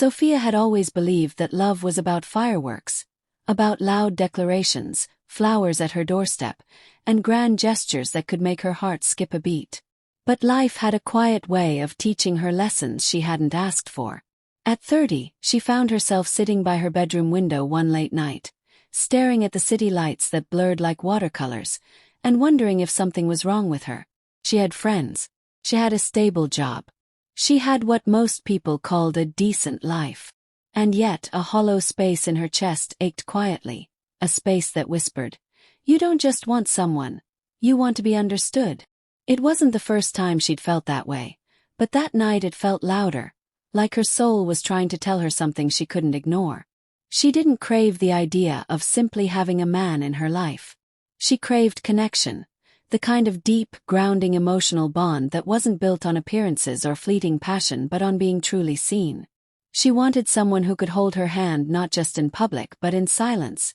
Sophia had always believed that love was about fireworks, about loud declarations, flowers at her doorstep, and grand gestures that could make her heart skip a beat. But life had a quiet way of teaching her lessons she hadn't asked for. At 30, she found herself sitting by her bedroom window one late night, staring at the city lights that blurred like watercolors, and wondering if something was wrong with her. She had friends. She had a stable job. She had what most people called a decent life. And yet a hollow space in her chest ached quietly, a space that whispered, "You don't just want someone. You want to be understood." It wasn't the first time she'd felt that way, but that night it felt louder, like her soul was trying to tell her something she couldn't ignore. She didn't crave the idea of simply having a man in her life. She craved connection, the kind of deep, grounding emotional bond that wasn't built on appearances or fleeting passion but on being truly seen. She wanted someone who could hold her hand not just in public but in silence,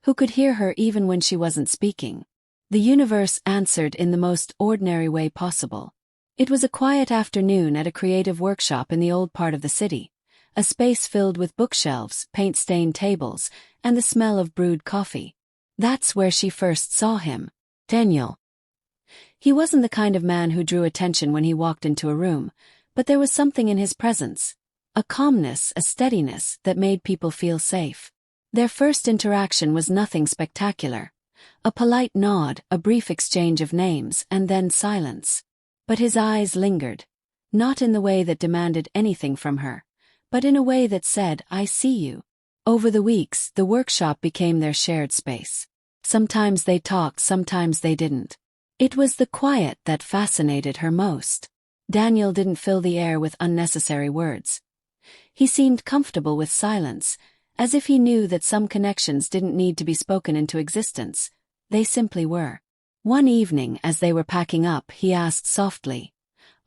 who could hear her even when she wasn't speaking. The universe answered in the most ordinary way possible. It was a quiet afternoon at a creative workshop in the old part of the city, a space filled with bookshelves, paint-stained tables, and the smell of brewed coffee. That's where she first saw him. Daniel. He wasn't the kind of man who drew attention when he walked into a room, but there was something in his presence, a calmness, a steadiness that made people feel safe. Their first interaction was nothing spectacular. A polite nod, a brief exchange of names, and then silence. But his eyes lingered, not in the way that demanded anything from her, but in a way that said, "I see you." Over the weeks, the workshop became their shared space. Sometimes they talked, sometimes they didn't. It was the quiet that fascinated her most. Daniel didn't fill the air with unnecessary words. He seemed comfortable with silence, as if he knew that some connections didn't need to be spoken into existence. They simply were. One evening, as they were packing up, he asked softly,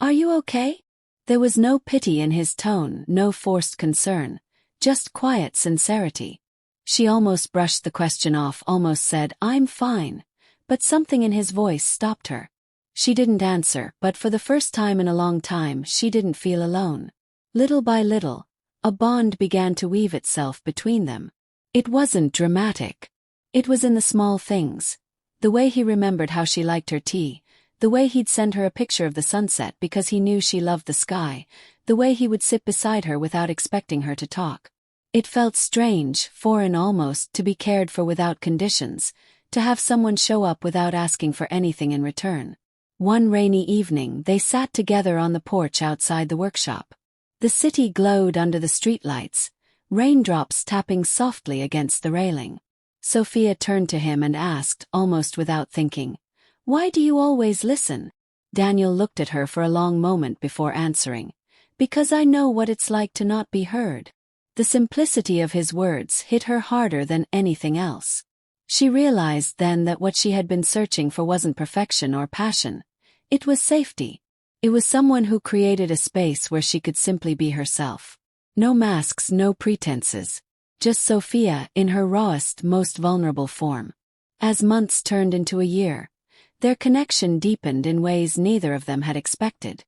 "Are you okay?" There was no pity in his tone, no forced concern, just quiet sincerity. She almost brushed the question off, almost said, "I'm fine," but something in his voice stopped her. She didn't answer, but for the first time in a long time, she didn't feel alone. Little by little, a bond began to weave itself between them. It wasn't dramatic. It was in the small things. The way he remembered how she liked her tea, the way he'd send her a picture of the sunset because he knew she loved the sky, the way he would sit beside her without expecting her to talk. It felt strange, foreign almost, to be cared for without conditions, to have someone show up without asking for anything in return. One rainy evening, they sat together on the porch outside the workshop. The city glowed under the streetlights, raindrops tapping softly against the railing. Sophia turned to him and asked, almost without thinking, "Why do you always listen?" Daniel looked at her for a long moment before answering, "Because I know what it's like to not be heard." The simplicity of his words hit her harder than anything else. She realized then that what she had been searching for wasn't perfection or passion. It was safety. It was someone who created a space where she could simply be herself. No masks, no pretenses. Just Sophia in her rawest, most vulnerable form. As months turned into a year, their connection deepened in ways neither of them had expected.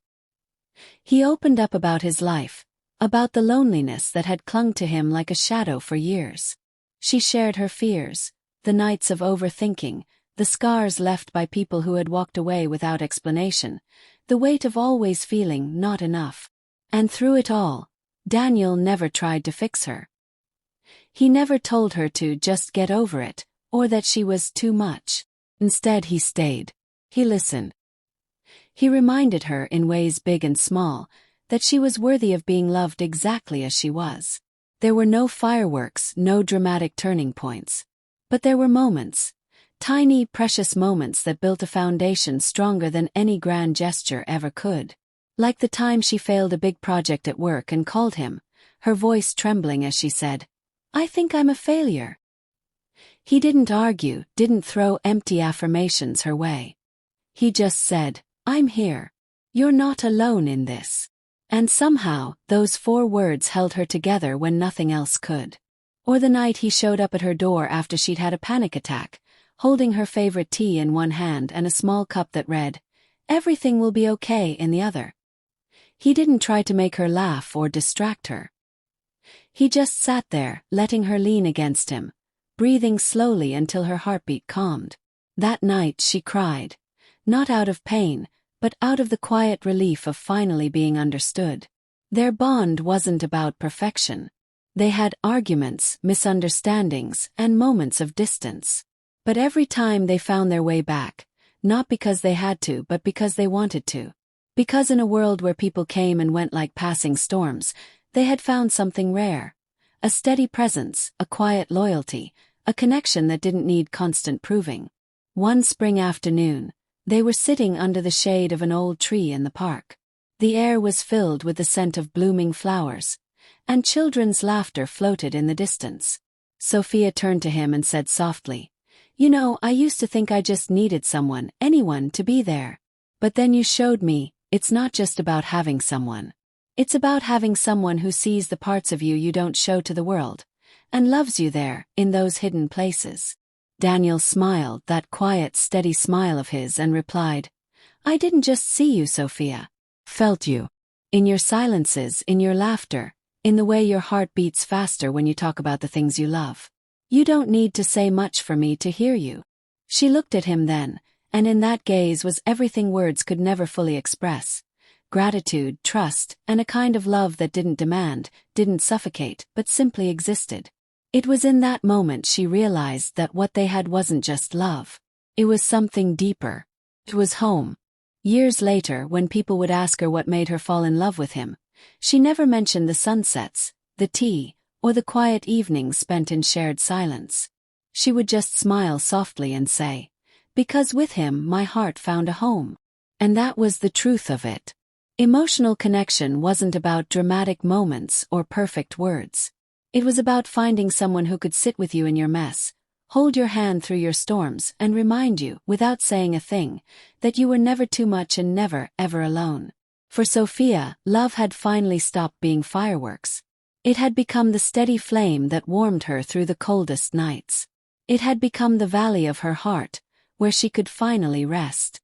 He opened up about his life, about the loneliness that had clung to him like a shadow for years. She shared her fears, the nights of overthinking, the scars left by people who had walked away without explanation, the weight of always feeling not enough. And through it all, Daniel never tried to fix her. He never told her to just get over it, or that she was too much. Instead he stayed. He listened. He reminded her in ways big and small that she was worthy of being loved exactly as she was. There were no fireworks, no dramatic turning points. But there were moments, tiny, precious moments that built a foundation stronger than any grand gesture ever could. Like the time she failed a big project at work and called him, her voice trembling as she said, "I think I'm a failure." He didn't argue, didn't throw empty affirmations her way. He just said, "I'm here. You're not alone in this." And somehow, those 4 words held her together when nothing else could. Or the night he showed up at her door after she'd had a panic attack, holding her favorite tea in one hand and a small cup that read, "Everything will be okay," in the other. He didn't try to make her laugh or distract her. He just sat there, letting her lean against him, breathing slowly until her heartbeat calmed. That night she cried. Not out of pain, but out of the quiet relief of finally being understood. Their bond wasn't about perfection. They had arguments, misunderstandings, and moments of distance. But every time they found their way back, not because they had to but because they wanted to. Because in a world where people came and went like passing storms, they had found something rare. A steady presence, a quiet loyalty, a connection that didn't need constant proving. One spring afternoon, they were sitting under the shade of an old tree in the park. The air was filled with the scent of blooming flowers, and children's laughter floated in the distance. Sofia turned to him and said softly, "You know, I used to think I just needed someone, anyone, to be there. But then you showed me, it's not just about having someone. It's about having someone who sees the parts of you you don't show to the world, and loves you there, in those hidden places." Daniel smiled, that quiet, steady smile of his, and replied, "I didn't just see you, Sofia. Felt you. In your silences, in your laughter, in the way your heart beats faster when you talk about the things you love. You don't need to say much for me to hear you." She looked at him then, and in that gaze was everything words could never fully express. Gratitude, trust, and a kind of love that didn't demand, didn't suffocate, but simply existed. It was in that moment she realized that what they had wasn't just love. It was something deeper. It was home. Years later, when people would ask her what made her fall in love with him, she never mentioned the sunsets, the tea, or the quiet evenings spent in shared silence. She would just smile softly and say, "Because with him my heart found a home." And that was the truth of it. Emotional connection wasn't about dramatic moments or perfect words. It was about finding someone who could sit with you in your mess, hold your hand through your storms, and remind you, without saying a thing, that you were never too much and never, ever alone. For Sofia, love had finally stopped being fireworks. It had become the steady flame that warmed her through the coldest nights. It had become the valley of her heart, where she could finally rest.